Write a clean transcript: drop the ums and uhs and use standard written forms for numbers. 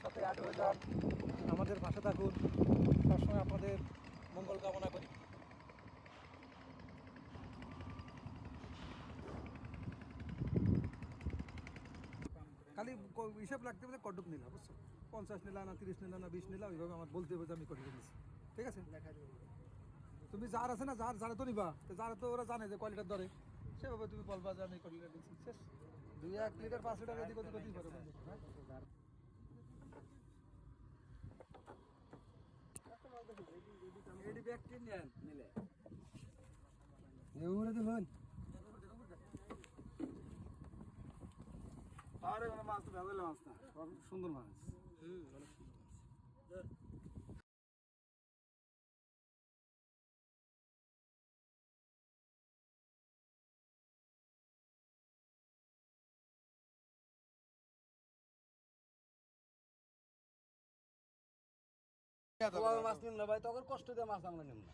সাথে অ্যাড হয়ে যান, আমাদের পাশে থাকুন, সবসময় আপনাদের মঙ্গল কামনা করি। খালি হিসাব রাখতে হবে কটুক নিলা, বুঝছো? 50 নিলা না 30 নিলা না 20 নিলা, ওইভাবে আমার বলতে হবে যে আমি কটুক নিচ্ছি, ঠিক আছে? তুমি যার আছে না, যারা তো নিবা, যারা তো ওরা জানে যে কোয়ালিটার দরে, সেভাবে তুমি বলবা যে আমি কোয়ালিটার দিচ্ছি, শেষ। 2-1 লিটার 5 লিটার এদিক ওদিক হতেই পারে, হ্যাঁ? এডি ব্যক্তি নেন নিলে এগুলো দেখুন, আরে মাছ তো ভেজালে মাছ না, সুন্দর মাছ। মাছ নিম না ভাই, তখন কষ্ট দিয়ে মাছ আমরা নিম না।